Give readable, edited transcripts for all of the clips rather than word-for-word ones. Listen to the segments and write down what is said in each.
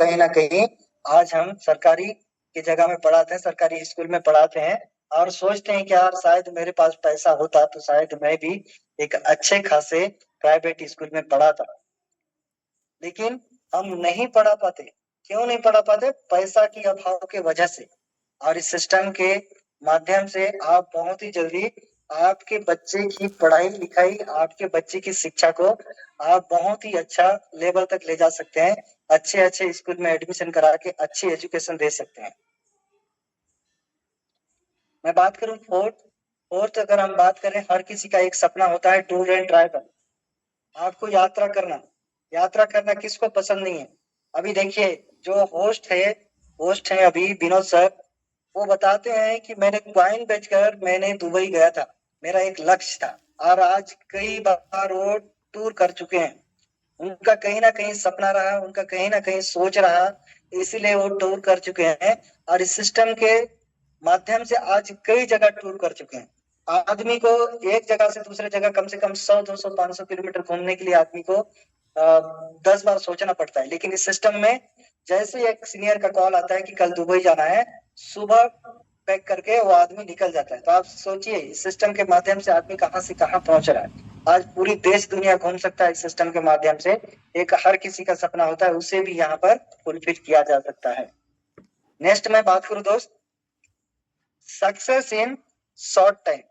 कहीं ना कहीं आज हम सरकारी की जगह में पढ़ाते हैं, सरकारी स्कूल में पढ़ाते हैं और सोचते हैं कि यार शायद मेरे पास पैसा होता तो शायद मैं भी एक अच्छे खासे प्राइवेट स्कूल में पढ़ाता। लेकिन हम नहीं पढ़ा पाते। क्यों नहीं पढ़ा पाते? पैसा की अभाव के वजह से। और इस सिस्टम के माध्यम से आप बहुत ही जल्दी आपके बच्चे की पढ़ाई लिखाई, आपके बच्चे की शिक्षा को आप बहुत ही अच्छा लेवल तक ले जा सकते हैं। अच्छे अच्छे स्कूल में एडमिशन करा के अच्छी एजुकेशन दे सकते हैं। मैं बात करूं फोर्थ, अगर हम बात करें, हर किसी का एक सपना होता है टूर एंड ट्रैवल। आपको यात्रा करना, यात्रा करना किसको पसंद नहीं है? अभी देखिए, जो होस्ट है अभी विनोद सर, वो बताते हैं कि मैंने क्वाइन बेचकर मैंने दुबई गया था, मेरा एक लक्ष्य था। और आज कई बार वो टूर कर चुके हैं। उनका कहीं ना कहीं सपना रहा, उनका कहीं ना कहीं सोच रहा, इसीलिए वो टूर कर चुके हैं। और इस सिस्टम के माध्यम से आज कई जगह टूर कर चुके हैं। आदमी को एक जगह से दूसरे जगह कम से कम 100, 200, 500 किलोमीटर घूमने के लिए आदमी को 10 बार सोचना पड़ता है। लेकिन इस सिस्टम में जैसे ही एक सीनियर का कॉल आता है कि कल दुबई जाना है, सुबह पैक करके वो आदमी निकल जाता है। तो आप सोचिए, इस सिस्टम के माध्यम से आदमी कहाँ से कहाँ पहुंच रहा है। आज पूरी देश दुनिया घूम सकता है इस सिस्टम के माध्यम से। एक हर किसी का सपना होता है, उसे भी यहाँ पर फुलफिल किया जा सकता है। नेक्स्ट मैं बात करूं दोस्त, सक्सेस इन शॉर्ट टाइम।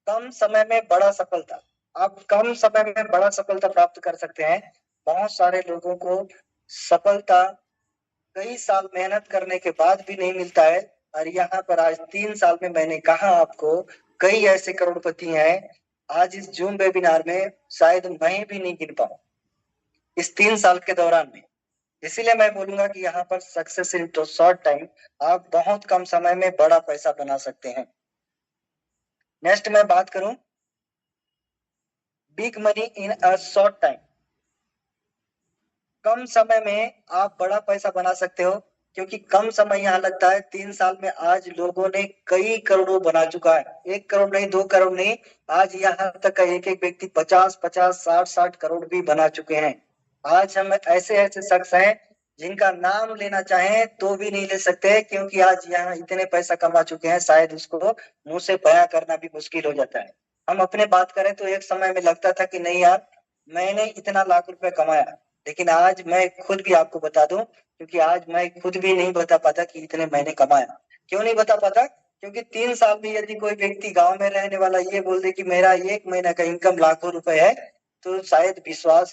कम समय में बड़ा सफलता। आप कम समय में बड़ा सफलता प्राप्त कर सकते हैं। बहुत सारे लोगों को सफलता कई साल मेहनत करने के बाद भी नहीं मिलता है। और यहाँ पर आज 3 साल में मैंने कहा आपको, कई ऐसे करोड़पति हैं आज इस जूम वेबिनार में शायद मैं भी नहीं गिन पाऊं इस 3 साल के दौरान में। इसीलिए मैं बोलूंगा कि यहाँ पर success in too short time, आप बहुत कम समय में बड़ा पैसा बना सकते हैं। नेक्स्ट मैं बात करूं, big money in a short time. कम समय में आप बड़ा पैसा बना सकते हो, क्योंकि कम समय यहाँ लगता है। 3 साल में आज लोगों ने कई करोड़ों बना चुका है। 1 करोड़ नहीं, 2 करोड़ नहीं, आज यहाँ तक का एक एक व्यक्ति 50-50, 60-60 करोड़ भी बना चुके हैं। आज हम ऐसे ऐसे शख्स हैं जिनका नाम लेना चाहें तो भी नहीं ले सकते, क्योंकि आज यहाँ इतने पैसा कमा चुके हैं, शायद उसको मुंह से बयां करना भी मुश्किल हो जाता है। हम अपने बात करें तो एक समय में लगता था कि नहीं यार, मैंने इतना लाख रुपए कमाया। लेकिन आज मैं खुद भी आपको बता दूं, क्योंकि आज मैं खुद भी नहीं बता पाता कि इतने मैंने कमाया। क्यों नहीं बता पाता? क्योंकि 3 साल में यदि कोई व्यक्ति गांव में रहने वाला ये बोल दे कि मेरा 1 महीना का इनकम लाखों रुपए है, तो शायद विश्वास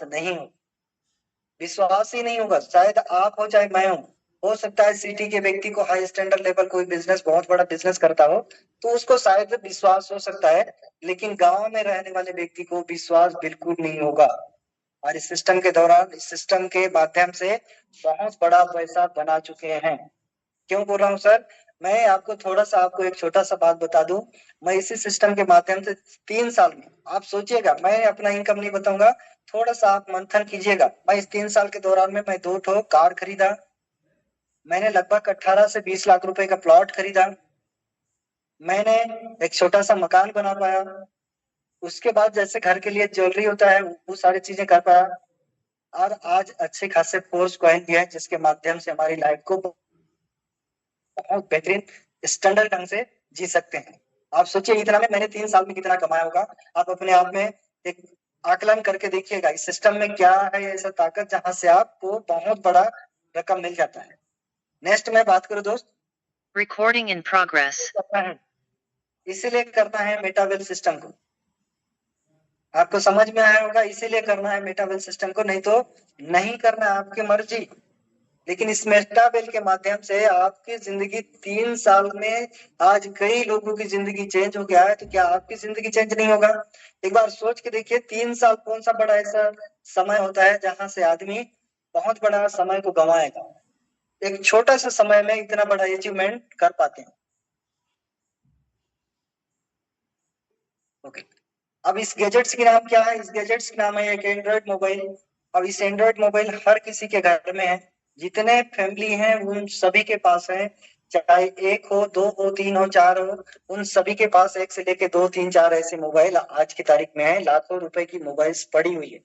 ही नहीं होगा। शायद आप हो चाहे मैं हूं, हो सकता है सिटी के व्यक्ति को हाई स्टैंडर्ड लेवल कोई बिजनेस, बहुत बड़ा बिजनेस करता हो, तो उसको शायद विश्वास हो सकता है। लेकिन गांव में रहने वाले व्यक्ति को विश्वास बिल्कुल नहीं होगा। और इस सिस्टम के दौरान, इस सिस्टम के माध्यम से बहुत बड़ा पैसा बना चुके हैं। क्यों बोल रहा हूँ सर? मैं आपको थोड़ा सा, आपको एक छोटा सा बात बता दूं। मैं इसी सिस्टम के माध्यम से 3 साल में, आप सोचिएगा, मैं अपना इनकम नहीं बताऊंगा, थोड़ा सा आप मंथन कीजिएगा। मैं इस 3 साल के दौरान में मैं 2 कार खरीदा, मैंने लगभग 18 से 20 लाख रुपए का प्लॉट खरीदा, मैंने एक छोटा सा मकान बना पाया। उसके बाद जैसे घर के लिए ज्वेलरी होता है, वो सारी चीजें कर पाया। और आज अच्छे खासे फोर्स कॉइन भी है, जिसके माध्यम से हमारी लाइफ को बहुत बेहतरीन स्टैंडर्ड ढंग से जी सकते हैं। आप सोचिए, इतना में मैंने 3 साल में कितना कमाया होगा। आप अपने आप में एक आकलन करके देखिएगा, इस सिस्टम में क्या है ऐसा ताकत जहां से आपको बहुत बड़ा रकम मिल जाता है। नेक्स्ट मैं बात करूं दोस्त, रिकॉर्डिंग इन प्रोग्रेस। करना है, इसीलिए करना है मेटावेल सिस्टम को। आपको समझ में आया होगा, इसीलिए करना है मेटावेल सिस्टम को, नहीं तो नहीं करना, आपकी मर्जी। लेकिन इस मेटावेल के माध्यम से आपकी जिंदगी 3 साल में, आज कई लोगों की जिंदगी चेंज हो गया है, तो क्या आपकी जिंदगी चेंज नहीं होगा? एक बार सोच के देखिए, 3 साल कौन सा बड़ा ऐसा समय होता है जहां से आदमी बहुत बड़ा समय को गंवाएगा। एक छोटा सा समय में इतना बड़ा अचीवमेंट कर पाते हैं। ओके, अब इस गैजेट्स के नाम क्या है? इस गैजेट्स के नाम है एक एंड्रॉइड मोबाइल। अब इस एंड्रॉइड मोबाइल हर किसी के घर में है। जितने फैमिली हैं उन सभी के पास है, चाहे एक हो, दो हो, तीन हो, चार हो, उन सभी के पास एक से लेके दो, तीन, चार ऐसे मोबाइल आज की तारीख में है। लाखों रुपए की मोबाइल्स पड़ी हुई है।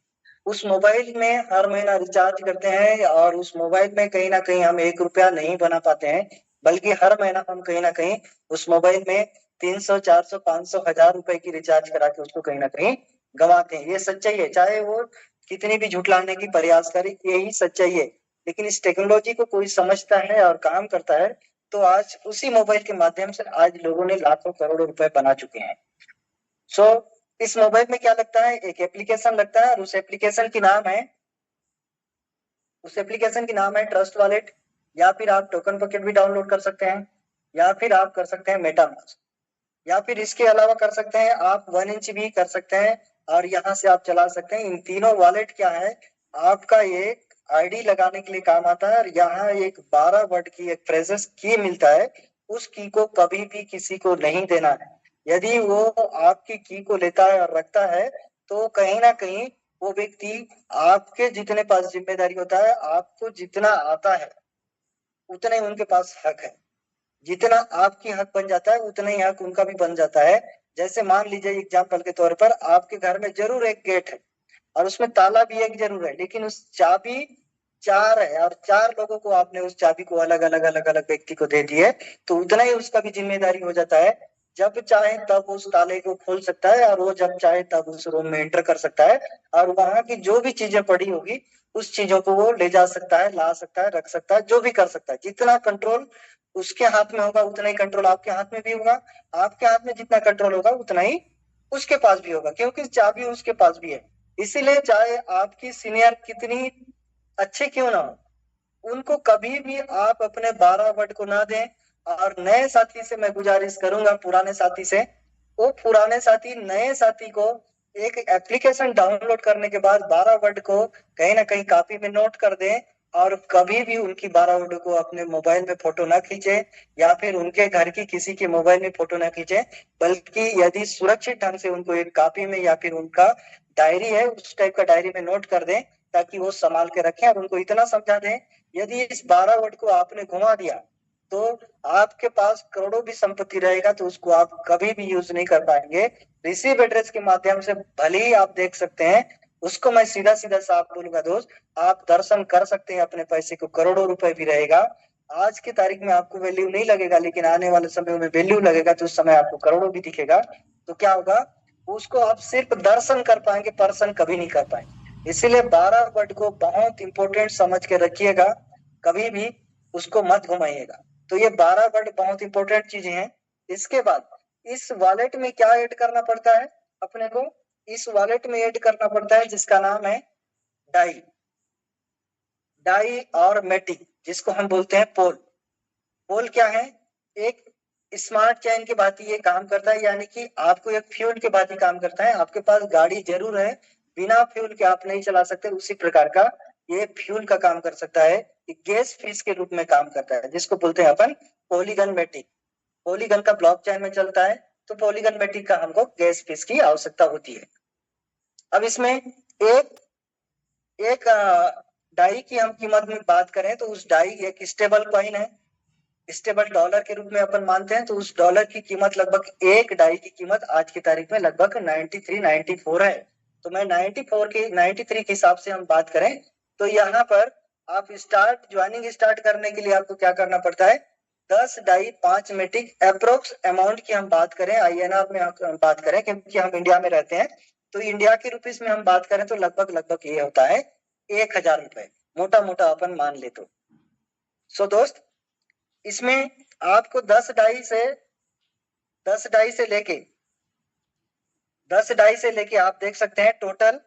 उस मोबाइल में हर महीना रिचार्ज करते हैं और उस मोबाइल में कहीं ना कहीं हम 1 रुपया नहीं बना पाते हैं, बल्कि हर महीना हम कहीं ना कहीं उस मोबाइल में 300, 400, 500, 1000 रुपए की रिचार्ज करा के उसको कहीं ना कहीं गंवाते हैं। ये सच्चाई है, चाहे वो कितनी भी झुठलाने की प्रयास करे, यही सच्चाई है। लेकिन इस टेक्नोलॉजी को कोई समझता है और काम करता है, तो आज उसी मोबाइल के माध्यम से आज लोगों ने लाखों करोड़ों रुपए बना चुके हैं। सो इस मोबाइल में क्या लगता है, एक एप्लीकेशन लगता है और उस एप्लीकेशन की नाम है ट्रस्ट वॉलेट, या फिर आप टोकन पॉकेट भी डाउनलोड कर सकते हैं, या फिर आप कर सकते हैं मेटामास्क, या फिर इसके अलावा कर सकते हैं आप 1 इंच भी कर सकते हैं और यहाँ से आप चला सकते हैं। इन तीनों वॉलेट क्या है, आपका एक आईडी लगाने के लिए काम आता है और यहाँ एक 12 वर्ड की एक प्रेसेस की मिलता है। उस की को कभी भी किसी को नहीं देना है। यदि वो आपकी की को लेता है और रखता है, तो कहीं ना कहीं वो व्यक्ति आपके जितने पास जिम्मेदारी होता है, आपको जितना आता है उतना ही उनके पास हक है। जितना आपकी हक बन जाता है उतना ही हक उनका भी बन जाता है। जैसे मान लीजिए एग्जाम्पल के तौर पर आपके घर में जरूर एक गेट है और उसमें ताला भी एक जरूर है, लेकिन उस चाबी 4 है और 4 लोगों को आपने उस चाबी को अलग अलग अलग अलग व्यक्ति को दे दी है, तो उतना ही उसका भी जिम्मेदारी हो जाता है। जब चाहे तब उस ताले को खोल सकता है और वो जब चाहे तब उस रूम में एंटर कर सकता है और वहां की जो भी चीजें पड़ी होगी उस चीजों को वो ले जा सकता है, ला सकता है, रख सकता है, जो भी कर सकता है। जितना कंट्रोल उसके हाथ में होगा उतना ही कंट्रोल आपके हाथ में भी होगा। आपके हाथ में जितना कंट्रोल होगा उतना ही उसके पास भी होगा, क्योंकि चाबी उसके पास भी है। इसीलिए चाहे आपकी सीनियर कितनी अच्छे क्यों ना हो, उनको कभी भी आप अपने 12 वर्ड को ना दें। और नए साथी से मैं गुजारिश करूंगा, पुराने साथी से, वो पुराने साथी नए साथी को एक एप्लीकेशन डाउनलोड करने के बाद 12 वर्ड को कहीं ना कहीं कॉपी में नोट कर दें और कभी भी उनकी 12 वर्ड को अपने मोबाइल में फोटो ना खींचे या फिर उनके घर की किसी के मोबाइल में फोटो ना खींचे, बल्कि यदि सुरक्षित ढंग से उनको एक कॉपी में या फिर उनका डायरी है उस टाइप का डायरी में नोट कर दें, ताकि वो संभाल के रखें। और उनको इतना समझा दें, यदि इस 12 वर्ड को आपने घुमा दिया तो आपके पास करोड़ों भी संपत्ति रहेगा तो उसको आप कभी भी यूज नहीं कर पाएंगे। रिसीव एड्रेस के माध्यम से भले ही आप देख सकते हैं, उसको मैं सीधा सीधा साफ बोलूंगा दोस्त, आप दर्शन कर सकते हैं अपने पैसे को, करोड़ों रुपए भी रहेगा। आज की तारीख में आपको वैल्यू नहीं लगेगा, लेकिन आने वाले समय में वैल्यू लगेगा, तो उस समय आपको करोड़ों भी दिखेगा। तो क्या होगा, उसको आप सिर्फ दर्शन कर पाएंगे, पर्सन कभी नहीं कर पाएंगे। इसीलिए 12 वर्ड को बहुत इंपॉर्टेंट समझ के रखिएगा, कभी भी उसको मत घुमाइएगा। तो ये 12 वर्ड बहुत इंपॉर्टेंट चीजें हैं। इसके बाद इस वॉलेट में क्या ऐड करना पड़ता है अपने को, इस वॉलेट में ऐड करना पड़ता है जिसका नाम है डाई। डाई और मेटिक, जिसको हम बोलते हैं पोल। पोल क्या है, एक स्मार्ट चेन की भांति ये काम करता है, यानी कि आपको एक फ्यूल के भांति काम करता है। आपके पास गाड़ी जरूर है, बिना फ्यूल के आप नहीं चला सकते, उसी प्रकार का ये फ्यूल का काम कर सकता है। गैस फीस के रूप में काम करता है, जिसको बोलते हैं अपन पॉलीगन मेटिक। पॉलीगन का ब्लॉकचेन में चलता है, तो पॉलीगन मेटिक का हमको गैस फीस की आवश्यकता होती है। अब इसमें एक एक डाई की हम कीमत में बात करें तो उस डाई एक स्टेबल कॉइन है, स्टेबल डॉलर के रूप में अपन मानते हैं। तो उस डॉलर की कीमत लगभग, एक डाई की कीमत आज की तारीख में लगभग 93, 94 है। तो मैं 93 के हिसाब से हम बात करें तो यहाँ पर आप ज्वाइनिंग स्टार्ट करने के लिए आपको क्या करना पड़ता है, 10 डाई 5 मेटिक अप्रोक्स अमाउंट की हम बात करें, आईएनआर में हम बात करें, क्योंकि हम इंडिया में रहते हैं, तो इंडिया के रुपीस में हम बात करें तो लगभग लगभग ये होता है 1000 रुपए, मोटा मोटा अपन मान ले तो। सो दोस्त, इसमें आपको 10 डाई से लेके आप देख सकते हैं टोटल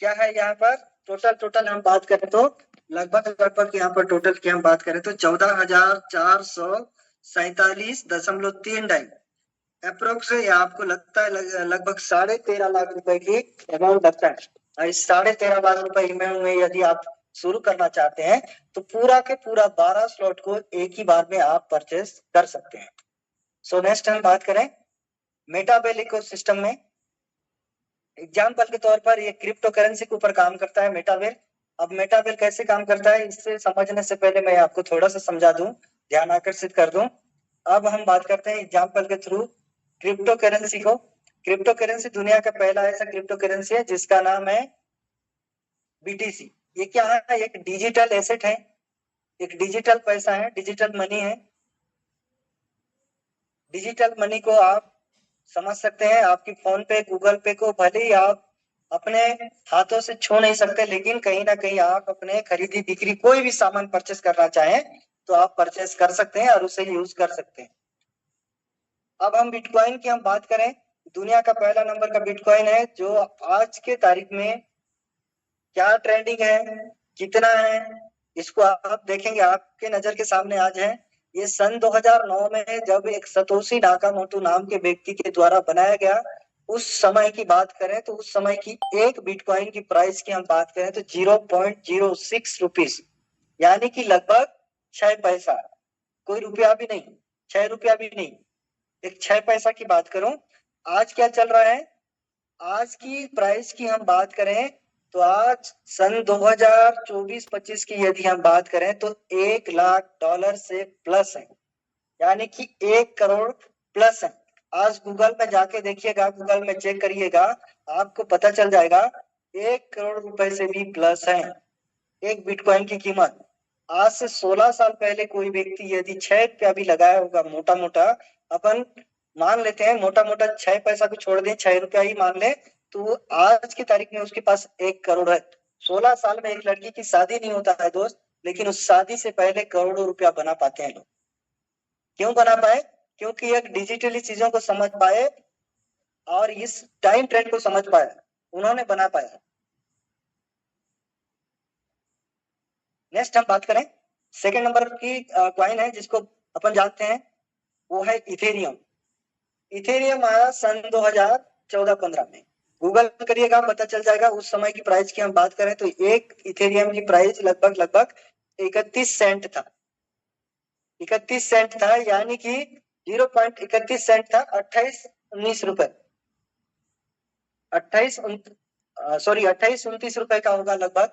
क्या है यहाँ पर। टोटल हम बात करें तो लगभग यहाँ पर टोटल की हम बात करें तो 14,447.3 डाई अप्रोक्स आपको लगता है लगभग 13.5 लाख रुपए की अमाउंट लगता है। और इस 13.5 लाख रुपए अमाउंट में यदि आप शुरू करना चाहते हैं तो पूरा के पूरा 12 स्लॉट को एक ही बार में आप परचेस कर सकते हैं। सो नेक्स्ट हम बात करें मेटाबेल इकोसिस्टम में। एग्जाम्पल के तौर पर ये क्रिप्टो करेंसी के ऊपर काम करता है मेटाबेल। अब मेटाबेल कैसे काम करता है, इससे समझने से पहले मैं आपको थोड़ा सा समझा दूं, ध्यान आकर्षित कर दूं। अब हम बात करते हैं एग्जाम्पल के थ्रू क्रिप्टो करेंसी को। क्रिप्टो करेंसी दुनिया का पहला ऐसा क्रिप्टो करेंसी है जिसका नाम है BTC। ये क्या है? एक डिजिटल एसेट है, एक डिजिटल पैसा है, डिजिटल मनी है। डिजिटल मनी को आप समझ सकते हैं, आपकी फोन पे, गूगल पे को भले ही आप अपने हाथों से छू नहीं सकते, लेकिन कहीं ना कहीं आप अपने खरीदी बिक्री कोई भी सामान परचेस करना चाहें तो आप परचेस कर सकते हैं और उसे यूज कर सकते हैं। अब हम बिटकॉइन की हम बात करें, दुनिया का पहला नंबर का बिटकॉइन है, जो आज के तारीख में क्या ट्रेंडिंग है, कितना है, इसको आप देखेंगे, आपके नजर के सामने आज है। ये सन 2009 में जब एक सतोशी नाकामोटो नाम के व्यक्ति के द्वारा बनाया गया, उस समय की बात करें तो उस समय की एक बिटकॉइन की प्राइस की हम बात करें तो 0.06 रुपीस, यानी कि लगभग 6 पैसा, कोई रुपया भी नहीं, 6 रुपया भी नहीं, एक 6 पैसा की बात करूं। आज क्या चल रहा है? आज की प्राइस की हम बात करें तो आज सन 2024-25 की यदि हम बात करें तो $1 लाख से प्लस है, यानी कि 1 करोड़ प्लस है। आज गूगल में जाके देखिएगा, गूगल में चेक करिएगा, आपको पता चल जाएगा 1 करोड़ रुपए से भी प्लस है एक बिटकॉइन की कीमत। आज से 16 साल पहले कोई व्यक्ति यदि 6 रुपया भी लगाया होगा, मोटा मोटा अपन मान लेते हैं, मोटा मोटा 6 पैसा को छोड़ दें, 6 रुपया ही मान ले, तो आज की तारीख में उसके पास 1 करोड़ है। 16 साल में एक लड़की की शादी नहीं होता है दोस्त, लेकिन उस शादी से पहले करोड़ों रुपया बना पाते हैं लोग। क्यों बना पाए? क्योंकि एक डिजिटली चीजों को समझ पाए और इस टाइम ट्रेंड को समझ पाया, उन्होंने बना पाया। नेक्स्ट हम बात करें, सेकंड नंबर की कॉइन है जिसको अपन जानते हैं, वो है इथेरियम। इथेरियम आया सन 2014-15 में, गूगल करिएगा पता चल जाएगा। उस समय की प्राइस की हम बात करें तो एक इथेरियम की प्राइस लगभग 31 सेंट था, 31 सेंट था, यानी कि 0.31 सेंट था, 28-19 रुपए, 28-29 रुपए का होगा लगभग।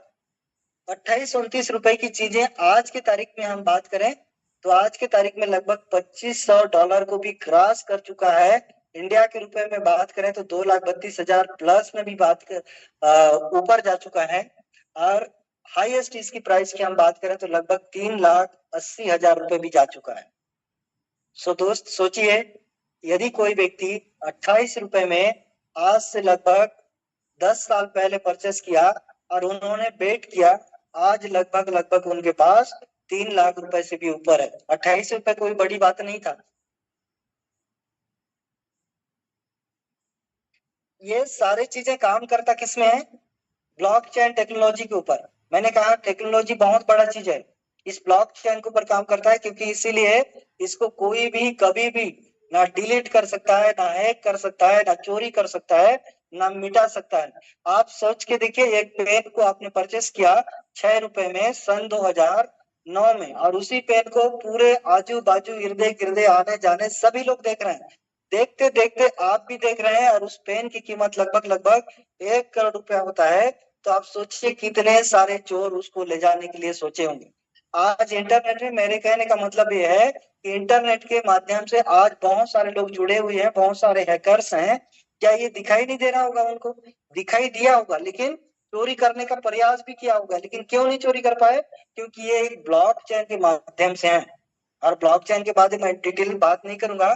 28-29 रुपए की चीजें आज की तारीख में हम बात करें तो आज की तारीख में लगभग $2500 को भी क्रॉस कर चुका है। इंडिया के रुपए में बात करें तो 2,32,000 प्लस में भी बात कर ऊपर जा चुका है। और हाईएस्ट इसकी प्राइस की हम बात करें तो लगभग 3,80,000 रुपए भी जा चुका है। सो दोस्त सोचिए, यदि कोई व्यक्ति 28 रुपए में आज से लगभग 10 साल पहले परचेस किया और उन्होंने बेट किया, आज लगभग उनके पास 3 लाख रुपए से भी ऊपर है। 28 रुपए कोई बड़ी बात नहीं था। ये सारी चीजें काम करता किसमें है? ब्लॉकचेन टेक्नोलॉजी के ऊपर। मैंने कहा टेक्नोलॉजी बहुत बड़ा चीज है, इस ब्लॉकचेन के ऊपर काम करता है, क्योंकि इसीलिए इसको कोई भी कभी भी ना डिलीट कर सकता है, ना हैक कर सकता है, ना चोरी कर सकता है, ना मिटा सकता है। आप सोच के देखिए, एक पेन को आपने परचेस किया 6 रुपए में सन 2009 में, और उसी पेन को पूरे आजू बाजू इर्दे गिर्दे आने जाने सभी लोग देख रहे हैं, देखते देखते आप भी देख रहे हैं, और उस पेन की कीमत लगभग 1 करोड़ रुपया होता है। तो आप सोचिए कितने सारे चोर उसको ले जाने के लिए सोचे होंगे। आज इंटरनेट में, मेरे कहने का मतलब ये है कि इंटरनेट के माध्यम से आज बहुत सारे लोग जुड़े हुए हैं, बहुत सारे हैकर्स हैं। क्या ये दिखाई नहीं दे रहा होगा उनको? दिखाई दिया होगा, लेकिन चोरी करने का प्रयास भी किया होगा, लेकिन क्यों नहीं चोरी कर पाए? क्योंकि ये एक ब्लॉकचेन के माध्यम से है। और ब्लॉकचेन के बारे में मैं डिटेल बात नहीं करूंगा,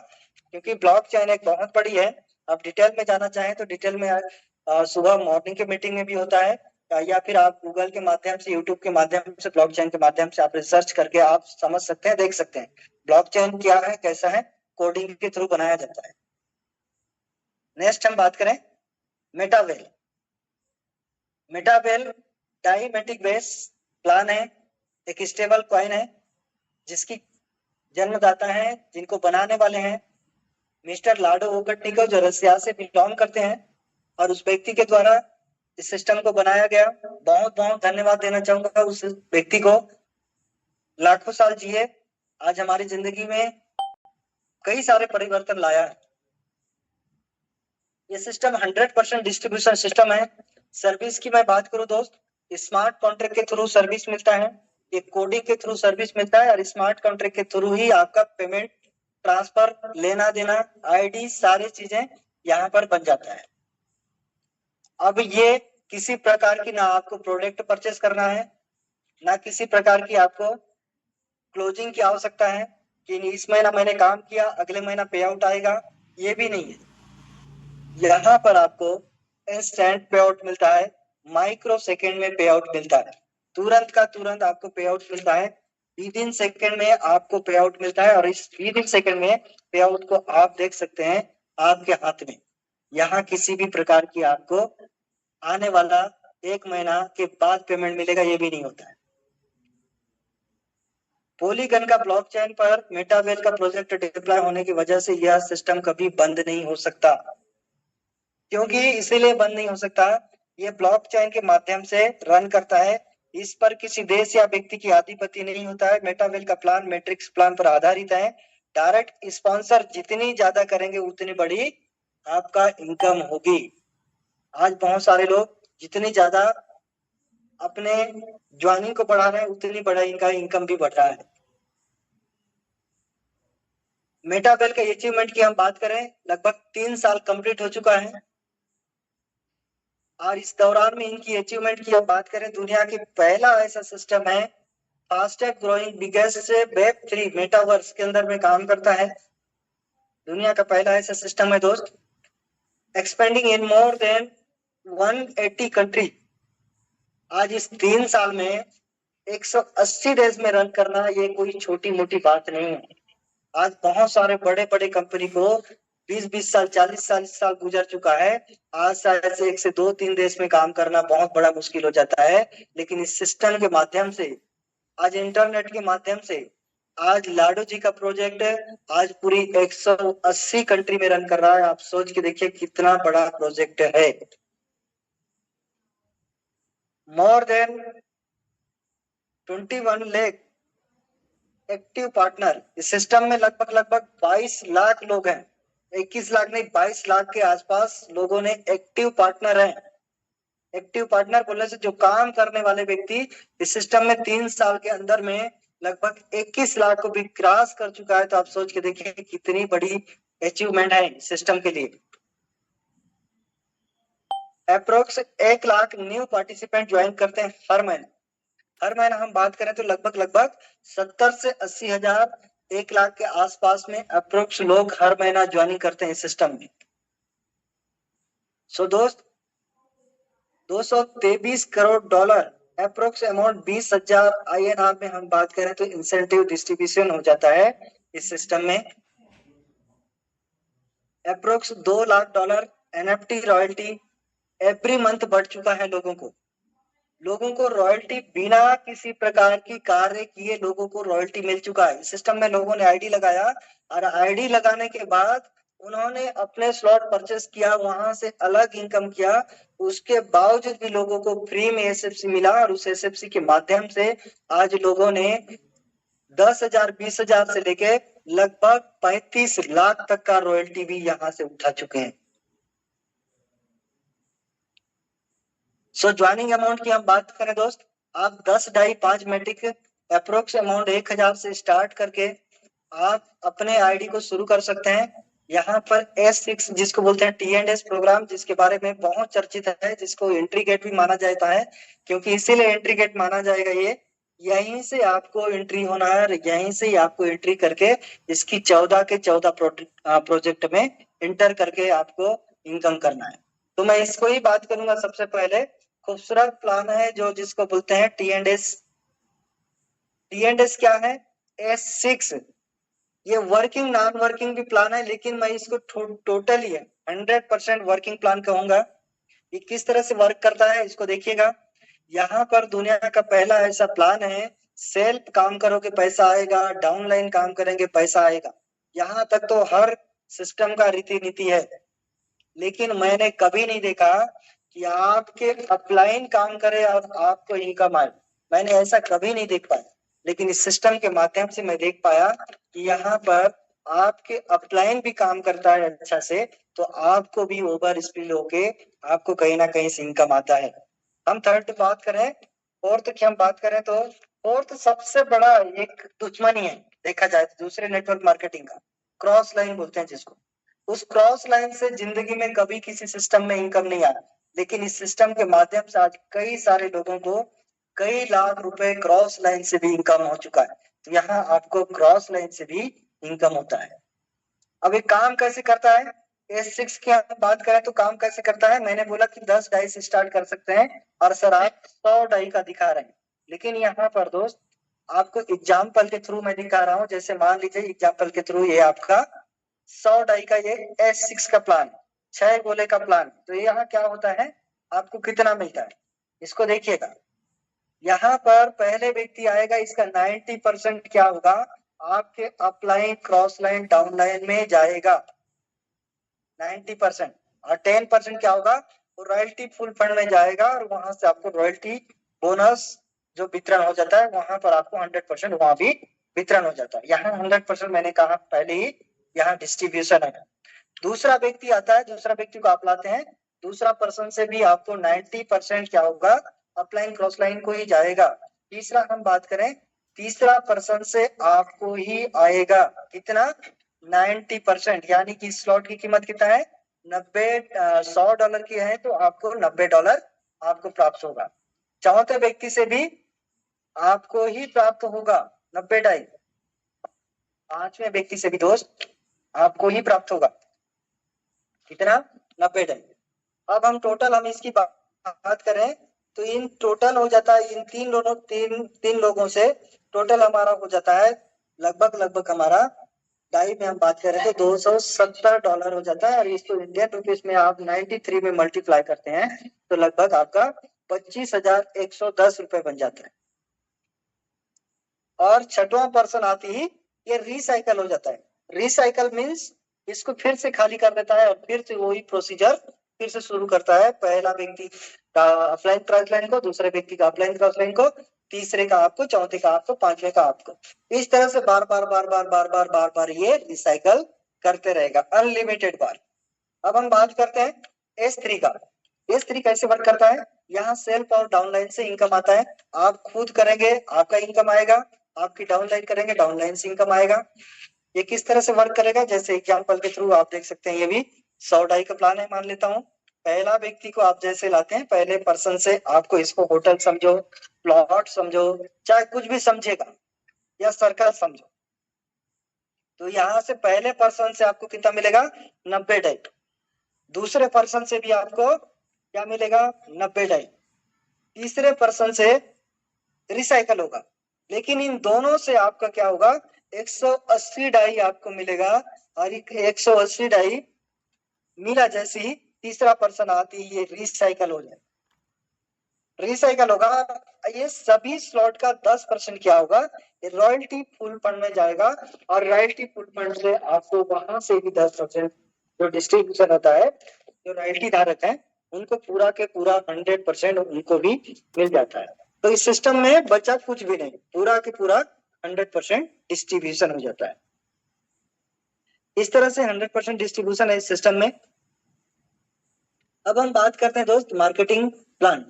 क्योंकि ब्लॉकचेन एक बहुत बड़ी है। आप डिटेल में जाना चाहें तो डिटेल में सुबह मॉर्निंग के मीटिंग में भी होता है, या फिर आप गूगल के माध्यम से, यूट्यूब के माध्यम से, ब्लॉकचेन के माध्यम से आप रिसर्च करके आप समझ सकते हैं, देख सकते हैं ब्लॉकचेन क्या है, कैसा है, कोडिंग के थ्रू बनाया जाता है। नेक्स्ट हम बात करें मेटावेल। मेटावेल डायमेटिक बेस प्लान है, एक स्टेबल कॉइन है, जिसकी जन्मदाता है, जिनको बनाने वाले हैं मिस्टर लाडो ओकटनिको, जो रसिया से बिलोंग करते हैं, और उस व्यक्ति के द्वारा इस सिस्टम को बनाया गया। बहुत बहुत धन्यवाद देना चाहूंगा उस व्यक्ति को। लाखों साल जिए, आज हमारी जिंदगी में कई सारे परिवर्तन लाया है। ये सिस्टम 100% डिस्ट्रीब्यूशन सिस्टम है। सर्विस की मैं बात करूं दोस्त, स्मार्ट कॉन्ट्रैक्ट के थ्रू सर्विस मिलता है, ये कोडिंग के थ्रू सर्विस मिलता है, और स्मार्ट कॉन्ट्रैक्ट के थ्रू ही आपका पेमेंट ट्रांसफर, लेना देना, आईडी, सारी चीजें यहाँ पर बन जाता है। अब ये किसी प्रकार की ना आपको प्रोडक्ट परचेस करना है, ना किसी प्रकार की आपको क्लोजिंग की आवश्यकता है कि इस महीना मैंने काम किया अगले महीना पे आउट आएगा, ये भी नहीं है। यहाँ पर आपको इंस्टेंट पे आउट मिलता है, माइक्रो सेकेंड में पे आउट मिलता है, तुरंत का तुरंत आपको पे आउट मिलता है, विद इन सेकेंड में आपको पे आउट मिलता है। और इस विद इन सेकेंड में पे आउट को आप देख सकते हैं आपके हाथ में। यहाँ किसी भी प्रकार की आपको आने वाला एक महीना के बाद पेमेंट मिलेगा, ये भी नहीं होता है। पॉलीगन का ब्लॉकचेन पर मेटावेल का प्रोजेक्ट डिप्लॉय होने की वजह से यह सिस्टम कभी बंद नहीं हो सकता। क्योंकि इसीलिए बंद नहीं हो सकता, ये ब्लॉकचेन के माध्यम से रन करता है, इस पर किसी देश या व्यक्ति की आधिपत्य नहीं होता है। मेटावेल का प्लान मैट्रिक्स प्लान पर आधारित है। डायरेक्ट स्पॉन्सर जितनी ज्यादा करेंगे उतनी बड़ी आपका इनकम होगी। आज बहुत सारे लोग जितनी ज्यादा अपने ज्वाइनिंग को बढ़ा रहे हैं उतनी बड़ा इनका इनकम भी बढ़ रहा है। मेटावेल के अचीवमेंट की हम बात करें, लगभग 3 साल कंप्लीट हो चुका है और इस दौरान में इनकी अचीवमेंट की हम बात करें, दुनिया की पहला ऐसा सिस्टम है fastest growing biggest Web3 metaverse के अंदर में काम करता है। दुनिया का पहला ऐसा सिस्टम है दोस्त, एक्सपेंडिंग इन मोर देन 180 कंट्री। आज इस 3 साल में 180 देश में रन करना ये कोई छोटी मोटी बात नहीं है। आज बहुत सारे बड़े बड़े कंपनी को 20-20 साल 40-40 साल गुजर चुका है। आज शायद से 1 से 2-3 देश में काम करना बहुत बड़ा मुश्किल हो जाता है, लेकिन इस सिस्टम के माध्यम से, आज इंटरनेट के माध्यम से, आज लाडो जी का प्रोजेक्ट आज पूरी 180 कंट्री में रन कर रहा है। आप सोच के देखिए कितना बड़ा प्रोजेक्ट है। More than 21 lakh active partner इस सिस्टम में, लगभग 22 लाख लोग हैं, 21 लाख नहीं 22 लाख के आसपास लोगों ने एक्टिव पार्टनर हैं। एक्टिव पार्टनर बोलने से जो काम करने वाले व्यक्ति इस सिस्टम में 3 साल के अंदर में लगभग 21 लाख को भी क्रॉस कर चुका है। तो आप सोच के देखिए कितनी बड़ी अचीवमेंट है सिस्टम के लिए। Approx 1 lakh new participant join करते हैं हर महीने। हर महीना हम बात करें तो लगभग 70 से 80 हजार, 1 लाख के आसपास में अप्रोक्स लोग हर महीना ज्वाइनिंग करते हैं सिस्टम में। सो दोस्त, 223 crore dollar approx amount 20,000 INR में हम बात करें तो इंसेंटिव डिस्ट्रीब्यूशन हो जाता है इस सिस्टम में। Approx 2 lakh dollar NFT royalty every month बढ़ चुका है। लोगों को रॉयल्टी बिना किसी प्रकार की कार्य किए लोगों को रॉयल्टी मिल चुका है। सिस्टम में लोगों ने आईडी लगाया और आईडी लगाने के बाद उन्होंने अपने स्लॉट परचेस किया, वहां से अलग इनकम किया, उसके बावजूद भी लोगों को फ्री में SFC मिला और उस SFC के माध्यम से आज लोगों ने 10,000 20,000 से लेके लगभग 35 लाख तक का रॉयल्टी भी यहां से उठा चुके हैं। सो ज्वाइनिंग अमाउंट की हम बात करें दोस्त, आप 10 डाई 5 मैट्रिक अप्रोक्स अमाउंट 1,000 से स्टार्ट करके आप अपने आईडी को शुरू कर सकते हैं। यहाँ पर S6 जिसको बोलते हैं T&S प्रोग्राम, जिसके बारे में बहुत चर्चित है, जिसको एंट्री गेट भी माना जाता है, क्योंकि इसीलिए एंट्री गेट माना जाएगा। ये यहीं से आपको एंट्री होना है और यहीं से ही आपको एंट्री करके इसकी 14 के 14 प्रोजेक्ट में एंटर करके आपको इनकम करना है। तो मैं इसको ही बात करूंगा सबसे पहले। खूबसूरत प्लान है जो जिसको बोलते हैं T&S। T&S क्या है? S6 ये वर्किंग नॉन वर्किंग भी प्लान है, लेकिन मैं इसको टोटली 100% वर्किंग प्लान कहूंगा। ये किस तरह से वर्क करता है इसको देखिएगा। यहाँ पर दुनिया का पहला ऐसा प्लान है, सेल्फ काम करोगे पैसा आएगा, डाउनलाइन काम करेंगे पैसा आएगा। यहाँ तक तो हर सिस्टम का रीति नीति है, लेकिन मैंने कभी नहीं देखा कि आपके अपलाइन काम करे और आपको इनकम आए। मैंने ऐसा कभी नहीं देख पाया, लेकिन इस सिस्टम के माध्यम से मैं देख पाया कि यहाँ पर आपके अपलाइन भी काम करता है अच्छा से, तो आपको भी ओवर स्पिल होके आपको कहीं ना कहीं से इनकम आता है। हम थर्ड बात करें, फोर्थ की हम बात करें तो फोर्थ सबसे बड़ा एक दुश्मनी है देखा जाए तो दूसरे नेटवर्क मार्केटिंग का, क्रॉस लाइन बोलते हैं जिसको। उस क्रॉस लाइन से जिंदगी में कभी किसी सिस्टम में इनकम नहीं आ रहा। लेकिन इस सिस्टम के माध्यम से आज कई सारे लोगों को कई लाख रुपए क्रॉस लाइन से भी इनकम हो चुका है। तो यहाँ आपको क्रॉस लाइन से भी इनकम होता है। अब ये काम कैसे करता है? S6 की आप बात करें तो काम कैसे करता है? मैंने बोला कि 10 डाई से स्टार्ट कर सकते हैं और सर आप 100 डाई का दिखा रहे हैं, लेकिन यहाँ पर दोस्त आपको एग्जाम्पल के थ्रू मैं दिखा रहा हूँ। जैसे मान लीजिए एग्जाम्पल के थ्रू ये आपका 100 डाई का ये S6 का प्लान, 6 गोले का प्लान। तो यहाँ क्या होता है, आपको कितना मिलता है इसको देखिएगा। यहाँ पर पहले व्यक्ति आएगा, इसका 90% क्या होगा, आपके upline cross line down line में जाएगा 90%, और 10% क्या होगा, रॉयल्टी फुल फंड में जाएगा और वहां से आपको रॉयल्टी बोनस जो वितरण हो जाता है वहां पर आपको 100% वहां भी वितरण हो जाता है। यहाँ 100% मैंने कहा पहले ही, यहाँ डिस्ट्रीब्यूशन है। दूसरा व्यक्ति आता है, दूसरा व्यक्ति को आप लाते हैं, दूसरा पर्सन से भी आपको 90% क्या होगा, अपलाइन क्रॉस लाइन को ही जाएगा। तीसरा हम बात करें, तीसरा पर्सन से आपको ही आएगा कितना, 90%, यानी कि स्लॉट की कीमत कितना है, 100 डॉलर की है तो आपको $90 आपको प्राप्त होगा। चौथे व्यक्ति से भी आपको ही प्राप्त होगा 90 डाई। पांचवें व्यक्ति से भी दोस्त आपको ही प्राप्त होगा कितना, 90 डाई। अब हम टोटल हम इसकी बात करें तो इन टोटल हो जाता है, इन तीन लोगों से टोटल हमारा हो जाता है लगभग हमारा डाई में हम बात करें तो $270 हो जाता है। और इसको इंडियन रुपीस में आप 93 में मल्टीप्लाई करते हैं तो लगभग आपका 25,110 रुपए बन जाता है। और छठवां पर्सन आती ही ये रिसाइकल हो जाता है। रिसाइकल मीन्स इसको फिर से खाली कर देता है और फिर से वही प्रोसीजर फिर से शुरू करता है। पहला व्यक्ति का ऑफलाइन क्रॉस लाइन को, दूसरे व्यक्ति का ऑफलाइन क्रॉस लाइन को, तीसरे का आपको, चौथे का आपको, पांचवे का आपको। इस तरह से बार ये रिसाइकल करते रहेगा अनलिमिटेड बार। अब हम बात करते हैं S3 का। S3 कैसे वर्क करता है, यहाँ सेल्फ और डाउनलाइन से इनकम आता है। आप खुद करेंगे आपका इनकम आएगा, आपकी डाउनलाइन करेंगे डाउनलाइन से इनकम आएगा। ये किस तरह से वर्क करेगा, जैसे एग्जांपल के थ्रू आप देख सकते हैं। ये भी 100 डाई का प्लान है मान लेता हूँ। पहला व्यक्ति को आप जैसे लाते हैं, पहले पर्सन से आपको इसको होटल समझो, प्लॉट समझो, चाहे कुछ भी समझेगा, या सर्कल समझो, तो यहाँ से पहले पर्सन से आपको कितना मिलेगा, 90 डाई। दूसरे पर्सन से भी आपको क्या मिलेगा, 90 डाई। तीसरे पर्सन से रिसाइकल होगा, लेकिन इन दोनों से आपका क्या होगा, 180 डाई आपको मिलेगा। और 180 डाई मिला जैसे ही तीसरा पर्सन आती है, ये रिसाइकल हो जाए, रिसाइकल होगा। ये सभी स्लॉट का 10% क्या होगा, रॉयल्टी फुल फंड में जाएगा। और रॉयल्टी फुल फंड से आपको वहां से भी 10% जो डिस्ट्रीब्यूशन होता है, जो रॉयल्टी धारक है उनको पूरा के पूरा 100% उनको भी मिल जाता है। तो इस सिस्टम में बचा कुछ भी नहीं, पूरा के पूरा 100% डिस्ट्रीब्यूशन हो जाता है। इस तरह से 100% डिस्ट्रीब्यूशन है इस सिस्टम में। अब हम बात करते हैं दोस्त मार्केटिंग प्लान।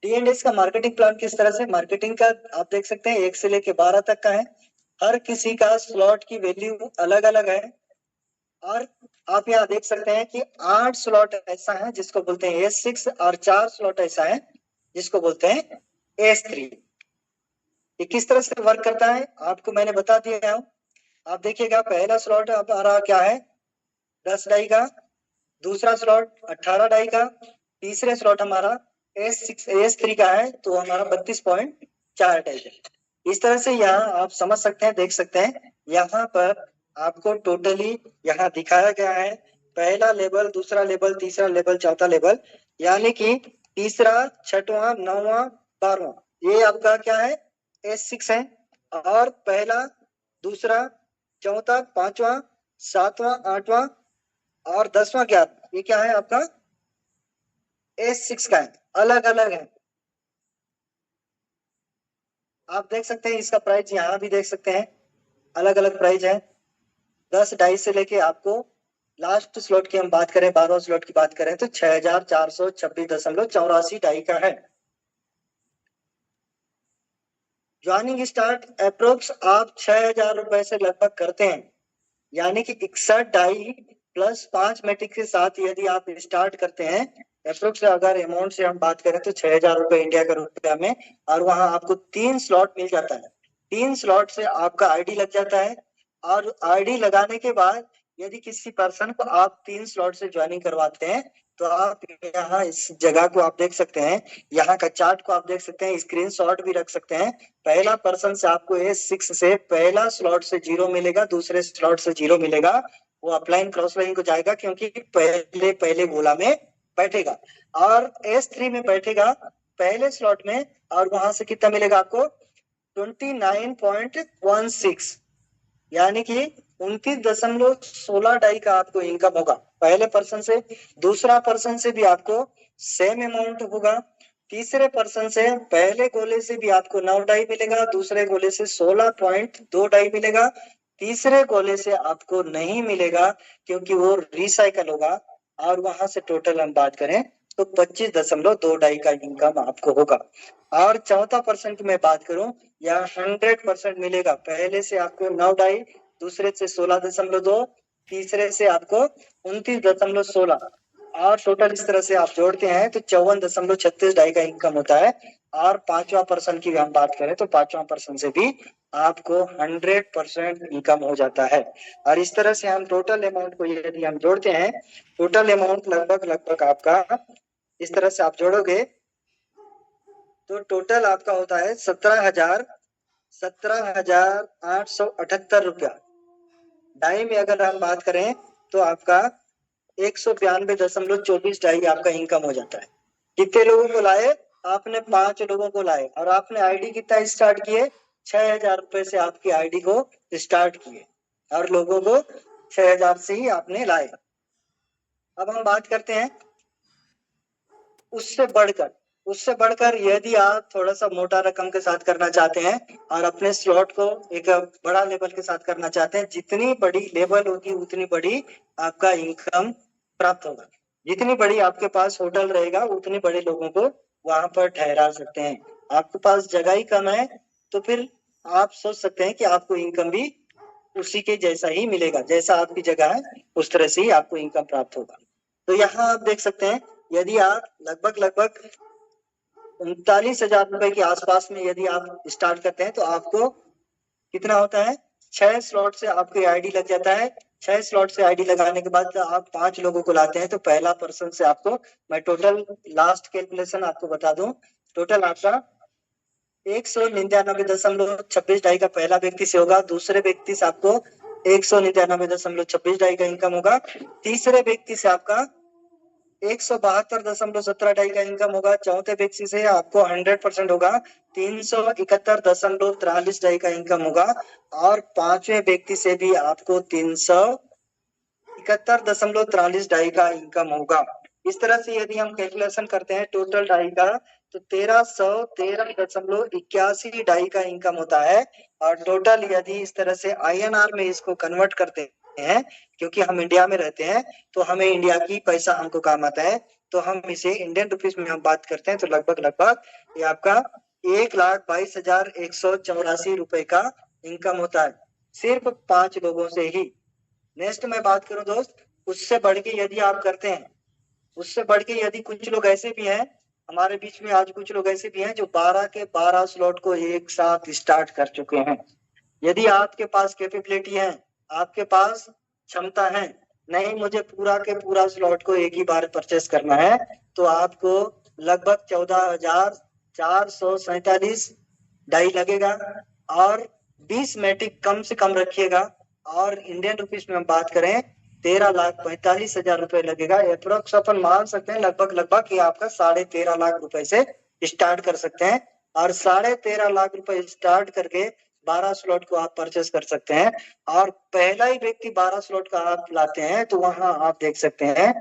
D&S का मार्केटिंग प्लान किस तरह से, मार्केटिंग का आप देख सकते हैं 1 से लेके 12 तक का है। हर किसी का स्लॉट की वैल्यू अलग अलग है। और आप यहाँ देख सकते हैं कि 8 स्लॉट ऐसा है जिसको बोलते हैं S6 और 4 स्लॉट ऐसा है जिसको बोलते हैं S3। ये किस तरह से वर्क करता है आपको मैंने बता दिया हूं। आप देखिएगा पहला स्लॉट हमारा क्या है, 10 डाई का। दूसरा स्लॉट 18 डाई का। तीसरे स्लॉट हमारा S3 का है तो हमारा 32.4 डाई है। इस तरह से यहाँ आप समझ सकते हैं, देख सकते हैं यहाँ पर आपको टोटली यहाँ दिखाया गया है, पहला लेवल, दूसरा लेवल, तीसरा लेवल, चौथा लेवल, यानी कि तीसरा, छठवां, नौवां, 12वां, ये आपका क्या है, S6 है। और पहला, दूसरा, चौथा, पांचवा, सातवां, आठवां और 10वां क्या, ये क्या है आपका S6 का है, अलग अलग है। आप देख सकते हैं इसका प्राइस यहाँ भी देख सकते हैं, अलग अलग प्राइस है। 10 डाई से लेके आपको लास्ट स्लॉट की हम बात करें, 12 स्लॉट की बात करें तो 6,426.84 डाई का है। ज्वाइनिंग स्टार्ट अप्रोक्स आप 6,000 रुपए से लगभग करते हैं, यानी कि 61 डाई प्लस 5 मैट्रिक के साथ यदि आप स्टार्ट करते हैं, अप्रोक्स अगर अमाउंट से हम बात करें तो 6,000 रुपए इंडिया का रुपया में, और वहां आपको 3 स्लॉट मिल जाता है। 3 स्लॉट से आपका आईडी लग जाता है, और आईडी लगाने के बाद यदि किसी पर्सन को आप 3 स्लॉट से ज्वाइनिंग करवाते हैं, तो आप यहाँ इस जगह को आप देख सकते हैं, यहाँ का चार्ट को आप देख सकते हैं, स्क्रीनशॉट भी रख सकते हैं। पहला पर्सन से आपको A6 से पहला स्लॉट से 0 मिलेगा, दूसरे स्लॉट से 0 मिलेगा, वो अपलाइन क्रॉस लाइन को जाएगा क्योंकि पहले पहले गोला में बैठेगा, और S3 में बैठेगा पहले स्लॉट में, और वहां से कितना मिलेगा आपको 29.16, यानी कि 29.16 डाई का आपको इनकम होगा पहले पर्सन से। दूसरा पर्सन से भी आपको सेम अमाउंट होगा। तीसरे पर्सन से पहले गोले से भी आपको 9 डाई मिलेगा, दूसरे गोले से 16.2 डाई मिलेगा, तीसरे गोले से आपको नहीं मिलेगा क्योंकि वो रिसाइकल होगा, और वहां से टोटल हम बात करें तो 25.2 डाई का इनकम आपको होगा। और चौथा पर्सन की मैं बात करूं, या 100% मिलेगा। पहले से आपको 9 डाई, दूसरे से 16.2, तीसरे से आपको 29.16, और टोटल इस तरह से आप जोड़ते हैं तो 54.36 डाई का इनकम होता है। और पांचवा पर्सन की हम बात करें तो पांचवा पर्सन से भी आपको 100% इनकम हो जाता है। और इस तरह से हम टोटल अमाउंट को यदि हम जोड़ते हैं, टोटल अमाउंट लगभग आपका इस तरह से आप जोड़ोगे तो टोटल आपका होता है 17,878 रुपया। डाई में अगर हम बात करें तो आपका 192.24 डाई आपका इनकम हो जाता है। कितने लोगों को लाए आपने? 5 लोगों को लाए, और आपने आईडी कितना स्टार्ट किए? 6,000 रुपए से आपकी आईडी को स्टार्ट किए, और लोगों को 6,000 से ही आपने लाए। अब हम बात करते हैं उससे बढ़कर यदि आप थोड़ा सा मोटा रकम के साथ करना चाहते हैं और अपने स्लॉट को एक बड़ा लेवल के साथ करना चाहते हैं, जितनी बड़ी लेवल होगी उतनी बड़ी आपका इनकम प्राप्त होगा। जितनी बड़ी आपके पास होटल रहेगा उतने बड़े लोगों को वहां पर ठहरा सकते हैं। आपके पास जगह ही कम है तो फिर आप सोच सकते हैं कि आपको इनकम भी उसी के जैसा ही मिलेगा, जैसा आपकी जगह है उस तरह से ही आपको इनकम प्राप्त होगा। तो यहाँ आप देख सकते हैं, यदि आप लगभग 39,000 रुपए के आसपास में यदि आप स्टार्ट करते हैं तो आपको कितना होता है? 6 स्लॉट से आपकी आईडी लग जाता है। 6 स्लॉट से आईडी लगाने के बाद आप 5 लोगों को लाते हैं तो पहला पर्सन से आपको, मैं टोटल लास्ट कैलकुलेशन आपको बता दूं, टोटल आपका 199.26 डाई का पहला व्यक्ति से होगा, दूसरे व्यक्ति से आपको 199.26 डाई का इनकम होगा, तीसरे व्यक्ति से आपका 172.17 डाई का इनकम होगा, चौथे व्यक्ति से आपको 100% होगा 371.43 डाई का इनकम होगा, और पांचवें व्यक्ति से भी आपको 371.43 डाई का इनकम होगा। इस तरह से यदि हम कैलकुलेशन करते हैं टोटल डाई का तो 1313.81 डाई का इनकम होता है। और टोटल यदि इस तरह से INR में इसको कन्वर्ट करते हैं, क्योंकि हम इंडिया में रहते हैं तो हमें इंडिया की पैसा हमको काम आता है, तो हम इसे इंडियन रुपीस में हम बात करते हैं तो लगभग ये आपका 1,22,184 रुपए का इनकम होता है सिर्फ 5 लोगों से ही। नेक्स्ट मैं बात करूं दोस्त, उससे बढ़ के यदि आप करते हैं, उससे बढ़ के यदि कुछ लोग ऐसे भी हैं हमारे बीच में, आज कुछ लोग ऐसे भी हैं जो 12 के 12 स्लॉट को एक साथ स्टार्ट कर चुके हैं। यदि आपके पास कैपेबिलिटी है, आपके पास क्षमता है, नहीं मुझे पूरा के पूरा स्लॉट को एक ही बार परचेस करना है, तो आपको लगभग 14,447 डाई लगेगा, और 20 मैट्रिक कम से कम रखिएगा, और इंडियन रुपीस में हम बात करें 13,45,000 रुपए लगेगा। अप्रोक्स अपन मान सकते हैं लगभग ये आपका 13.5 लाख रुपए से स्टार्ट कर सकते हैं, और 13.5 लाख रुपए स्टार्ट करके 12 स्लॉट को आप परचेस कर सकते हैं। और पहला ही व्यक्ति 12 स्लॉट का आप लाते हैं तो वहां आप देख सकते हैं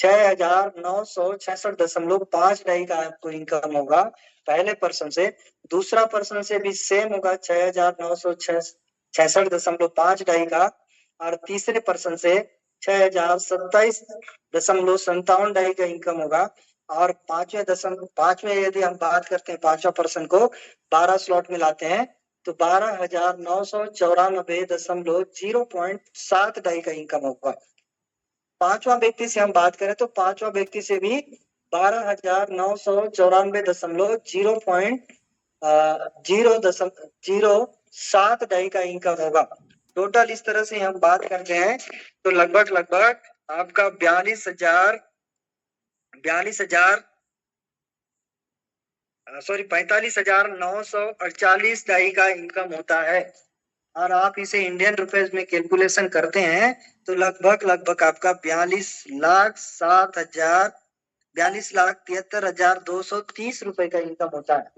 6,966.5 डाई का आपको इनकम होगा पहले पर्सन से। दूसरा पर्सन से भी सेम होगा 6,966.5 डाई का, और तीसरे पर्सन से 6,027.57 डाई का इनकम होगा। और पांचवें यदि हम बात करते हैं, पांचवा पर्सन को 12 स्लॉट में लाते हैं तो 12,994.07 डाई का इनकम होगा। पांचवा व्यक्ति से हम बात करें तो पांचवा व्यक्ति से भी 12,994.0.07 डाई का इनकम होगा। टोटल इस तरह से हम बात करते हैं तो लगभग आपका 45,948 डाई का इनकम होता है। और आप इसे इंडियन रुपीज में कैलकुलेशन करते हैं तो लगभग आपका 42,73,230 रुपए का इनकम होता है।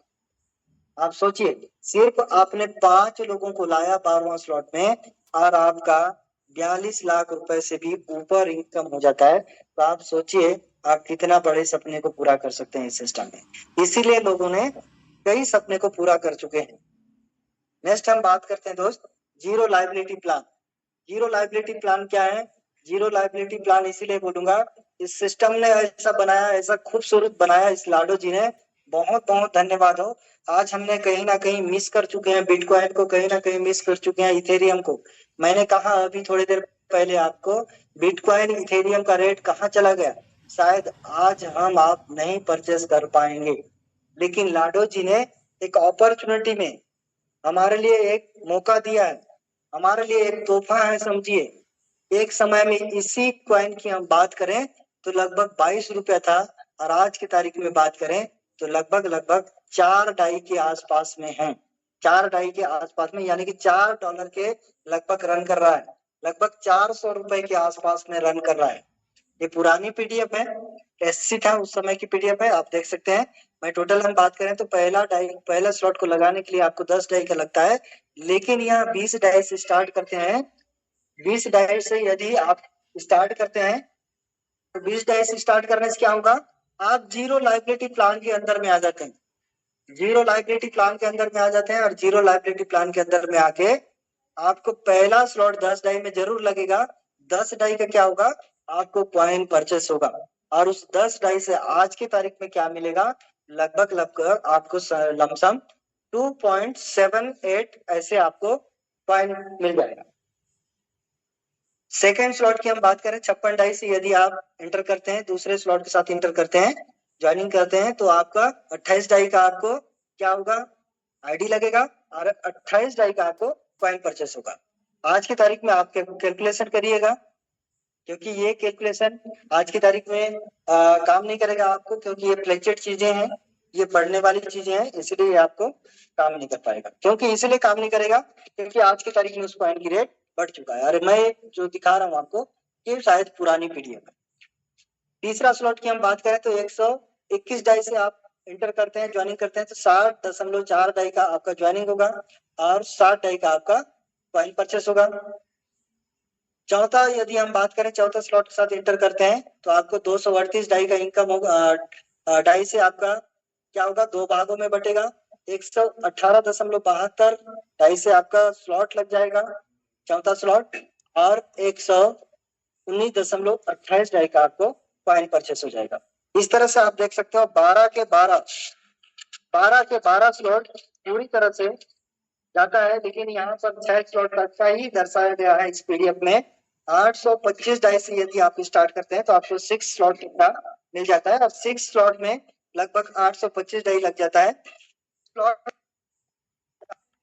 आप सोचिए, सिर्फ आपने 5 लोगों को लाया 12वां स्लॉट में और आपका 42 लाख रुपए से भी ऊपर इनकम हो जाता है। तो आप सोचिए आप कितना बड़े सपने को पूरा कर सकते हैं इस सिस्टम में। इसीलिए लोगों ने कई सपने को पूरा कर चुके हैं। नेक्स्ट हम बात करते हैं दोस्त, zero liability plan. Zero liability plan क्या है? जीरो लायबिलिटी प्लान इसीलिए बोलूंगा, इस सिस्टम ने ऐसा बनाया, ऐसा खूबसूरत बनाया इस लाडो जी ने, बहुत बहुत धन्यवाद हो। आज हमने कहीं ना कहीं मिस कर चुके हैं बिटकॉइन को, कहीं ना कहीं मिस कर चुके हैं इथेरियम को। मैंने कहा अभी थोड़ी देर पहले आपको, बिटकॉइन इथेरियम का रेट कहाँ चला गया, शायद आज हम आप नहीं परचेस कर पाएंगे, लेकिन लाडो जी ने एक अपॉर्चुनिटी में हमारे लिए एक मौका दिया है, हमारे लिए एक तोहफा है समझिए। एक समय में इसी कॉइन की हम बात करें तो लगभग 22 रुपया था, और आज की तारीख में बात करें तो लगभग 4 डाई के आसपास में है। 4 डाई के आसपास में, यानी कि $4 के लगभग रन कर रहा है, लगभग 400 रुपए के आसपास में रन कर रहा है। ये पुरानी पीडीएफ है, एससी था उस समय की पीडीएफ है, आप देख सकते हैं। मैं टोटल हम बात करें तो पहला स्लॉट को लगाने के लिए आपको 10 डाई का लगता है, लेकिन यहाँ 20 डाई से स्टार्ट करते हैं। 20 डाई से यदि आप स्टार्ट करते हैं तो 20 डाई से स्टार्ट करने से क्या होगा, आप जीरो लायबिलिटी प्लान के अंदर में आ जाते हैं। जीरो लायबिलिटी प्लान के अंदर में आ जाते हैं, और जीरो लायबिलिटी प्लान के अंदर में आके आपको पहला स्लॉट 10 डाई में जरूर लगेगा। 10 डाई का क्या होगा, आपको कॉइन परचेस होगा, और उस 10 डाई से आज की तारीख में क्या मिलेगा, लगभग आपको लमसम 2.78 ऐसे आपको कॉइन मिल जाएगा। सेकेंड स्लॉट की हम बात करें, 56 डाई से यदि आप एंटर करते हैं, दूसरे स्लॉट के साथ एंटर करते हैं, ज्वाइनिंग करते हैं, तो आपका 28 डाई का आपको क्या होगा, आईडी लगेगा, और 28 डाई का आपको कॉइन परचेस होगा। आज की तारीख में आप कैलकुलेशन करिएगा, क्योंकि ये कैलकुलेशन आज की तारीख में काम नहीं करेगा आपको, क्योंकि ये फ्लेक्चुएट चीजें हैं, ये पढ़ने वाली चीजें हैं, इसलिए आपको काम नहीं कर पाएगा। क्योंकि इसलिए काम नहीं करेगा क्योंकि आज की तारीख में उस कॉइन की रेट बढ़ चुका है। अरे मैं जो दिखा रहा हूँ आपको ये शायद पुरानी पीडीएफ है। तीसरा स्लॉट की हम बात करें तो 121 डाई से आप एंटर करते हैं, ज्वाइनिंग करते हैं, तो 60.4 डाई का आपका ज्वाइनिंग होगा, और 60 डाई का आपका कॉइन परचेस होगा। चौथा यदि हम बात करें, चौथा स्लॉट के साथ एंटर करते हैं तो आपको 238 डाई का इनकम होगा। डाई से आपका क्या होगा, दो भागों में बटेगा, 118.72 डाई से आपका स्लॉट लग जाएगा, चौथा स्लॉट, और 119.28 डाई का आपको कॉइन परचेस हो जाएगा। इस तरह से आप देख सकते हो 12 के 12 स्लॉट पूरी तरह से जाता है, लेकिन यहाँ पर 6 स्लॉट का ही दर्शाया गया है इस पीडीएफ में। 825 डाई से यदि आप स्टार्ट करते हैं तो आपको 6 स्लॉट का मिल जाता है, और 6 स्लॉट में लगभग 825 डाई लग जाता है। स्लॉट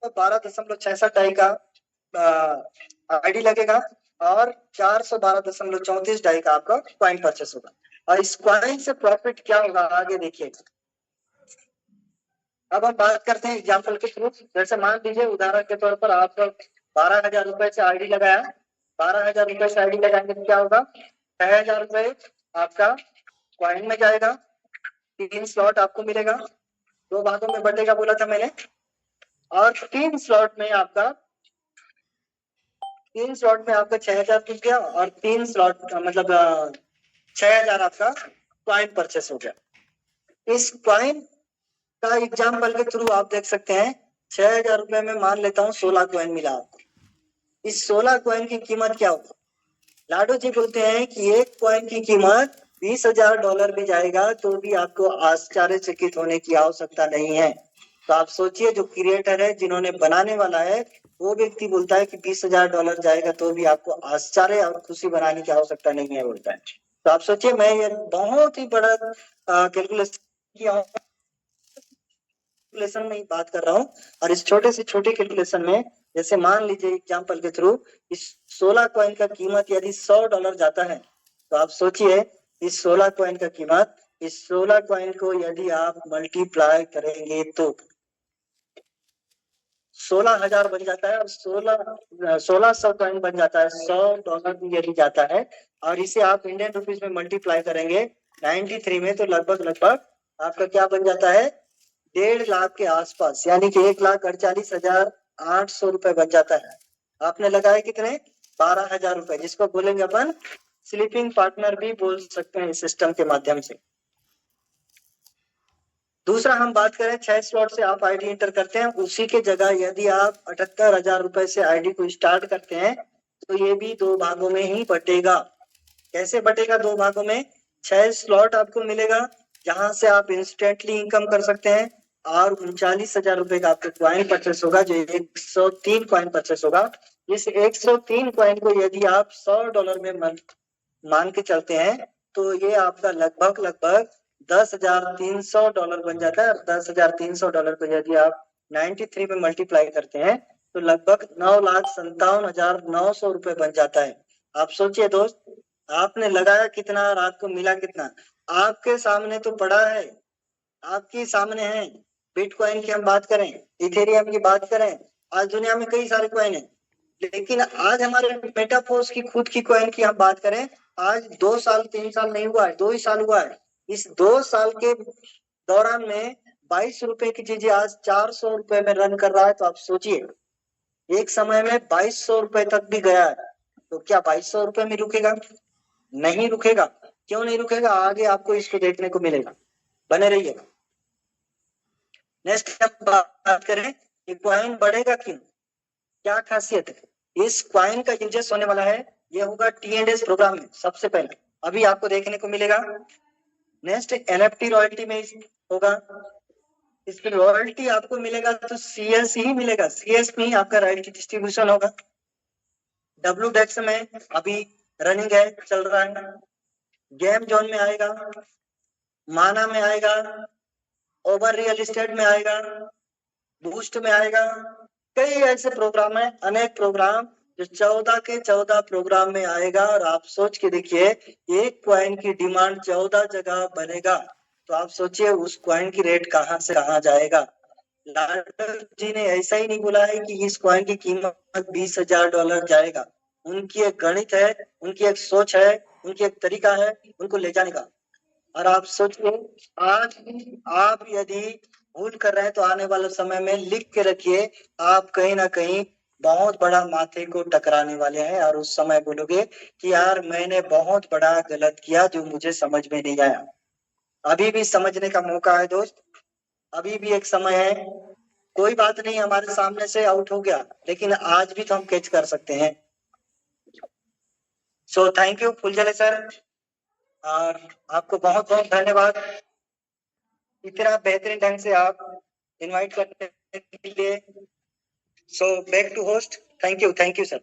12.66 डाई का आईडी लगेगा, और 412.34 डाई का आपका कॉइन परचेस होगा। और इस कॉइन से प्रॉफिट क्या होगा आगे देखिए। अब हम बात करते हैं एग्जाम्पल के थ्रू। जैसे मान लीजिए उदाहरण के तौर पर आप 12,000 रुपए से आईडी लगाया, 12,000 रुपए से आईडी लगाएंगे तो क्या होगा, 6,000 रुपए आपका कॉइन में जाएगा, 3 स्लॉट आपको मिलेगा, 2 भागों में बटेगा बोला था मैंने, और 3 स्लॉट में आपका 6,000 मिल गया, और 3 स्लॉट मतलब 6,000 आपका कॉइन परचेस हो गया। इस कॉइन का एग्जाम्पल के थ्रू आप देख सकते हैं, 6,000 रुपए में मान लेता हूँ 16 कॉइन मिला आपको। इस 16 कॉइन की कीमत क्या होगी, लाडो जी बोलते हैं कि एक कॉइन की कीमत $20,000 भी जाएगा तो भी आपको आश्चर्यचकित होने की आवश्यकता नहीं है। तो आप सोचिए जो क्रिएटर है, जिन्होंने बनाने वाला है, वो व्यक्ति बोलता है कि $20,000 जाएगा तो भी आपको आश्चर्य और खुशी बनाने की आवश्यकता नहीं है बोलता है। तो आप सोचिए, मैं ये बहुत ही बड़ा कैलकुलेशन किया, कैलकुलेशन में ही बात कर रहा हूँ। और इस छोटे से छोटे कैलकुलेशन में, जैसे मान लीजिए एग्जांपल के थ्रू, इस 16 कॉइन का कीमत यदि $100 जाता है, तो आप सोचिए इस 16 कॉइन का कीमत, इस 16 कॉइन को यदि आप मल्टीप्लाई करेंगे तो 16,000 बन जाता है, और 1600 कॉइन बन जाता है। $100 भी यदि जाता है और इसे आप इंडियन रुपीज में मल्टीप्लाई करेंगे 93 में, तो लगभग लगभग आपका क्या बन जाता है, 1.5 लाख के आसपास, यानी कि 1,48,800 रुपए बन जाता है। आपने लगाए कितने, 12,000 रुपए, जिसको बोलेंगे अपन स्लीपिंग पार्टनर भी बोल सकते हैं इस सिस्टम के माध्यम से। दूसरा हम बात करें, 6 स्लॉट से आप आईडी इंटर करते हैं, उसी के जगह यदि आप 78,000 रुपए से आईडी को स्टार्ट करते हैं, तो ये भी 2 भागों में ही बटेगा। कैसे बटेगा 2 भागों में, 6 स्लॉट आपको मिलेगा जहां से आप इंस्टेंटली इनकम कर सकते हैं, और 39,000 रुपए का आपको क्वाइन परचेस होगा, जो 103 क्वाइन परचेस होगा। इस 103 क्वाइन को यदि आप $100 में मान के चलते हैं, तो ये आपका लगभग लगभग $10,300 बन जाता है। और $10,300 को यदि आप 93 में मल्टीप्लाई करते हैं, तो लगभग 9,57,900 रुपए बन जाता है। आप सोचिए दोस्त, आपने लगाया कितना और आपको मिला कितना। आपके सामने तो पड़ा है, आपके सामने है। बिटकॉइन की हम बात करें, इथेरियम की बात करें, आज दुनिया में कई सारे कॉइन है, लेकिन आज हमारे मेटाफोर्स की खुद की कॉइन की हम बात करें, आज 2 साल 3 साल नहीं हुआ है, 2 ही साल हुआ है। इस 2 साल के दौरान में 22 रुपए की चीजें आज 400 रुपए में रन कर रहा है। तो आप सोचिए, एक समय में 2200 रुपए तक भी गया है, तो क्या 2200 रुपए में रुकेगा? नहीं रुकेगा। क्यों नहीं रुकेगा? आगे आपको इसको देखने को मिलेगा, बने रहिएगा। नेक्स्ट हम बात करें कि कॉइन बढ़ेगा क्यों, क्या खासियत है। इस कॉइन का यूजेस होने वाला है, ये होगा T&S प्रोग्राम में सबसे पहले, अभी आपको देखने को मिलेगा। नेक्स्ट NFT रॉयल्टी में होगा, इसकी रॉयल्टी आपको मिलेगा तो CS ही मिलेगा, CS में ही आपका रॉयल्टी डिस्ट्रीब्यूशन होगा। WDEX में अभी रनिंग है, चल रहा है। गेम जोन में आएगा, माना में आएगा, ओवर रियल एस्टेट में आएगा, बूस्ट में आएगा। कई ऐसे प्रोग्राम है, अनेक प्रोग्राम, जो 14 के 14 प्रोग्राम में आएगा। और आप सोच के देखिए, एक कॉइन की डिमांड 14 जगह बनेगा, तो आप सोचिए उस कॉइन की रेट कहां से कहां जाएगा। लाडर जी ने ऐसा ही नहीं बोला है कि इस कॉइन की कीमत $20,000 जाएगा। उनकी एक गणित है, उनकी एक सोच है, उनकी एक तरीका है उनको ले जाने का। और आप सोचिए, आज भी आप यदि भूल कर रहे हैं, तो आने वाले समय में लिख के रखिए, आप कहीं ना कहीं बहुत बड़ा माथे को टकराने वाले हैं, और उस समय बोलोगे कि यार मैंने बहुत बड़ा गलत किया जो मुझे समझ में नहीं आया। अभी भी समझने का मौका है दोस्त, अभी भी एक समय है। कोई बात नहीं, हमारे सामने से आउट हो गया, लेकिन आज भी तो हम कैच कर सकते हैं। So thank you Phulzele sir, और आपको बहुत बहुत धन्यवाद, इतना बेहतरीन ढंग से आप इनवाइट करने के लिए। So back to host, thank you sir.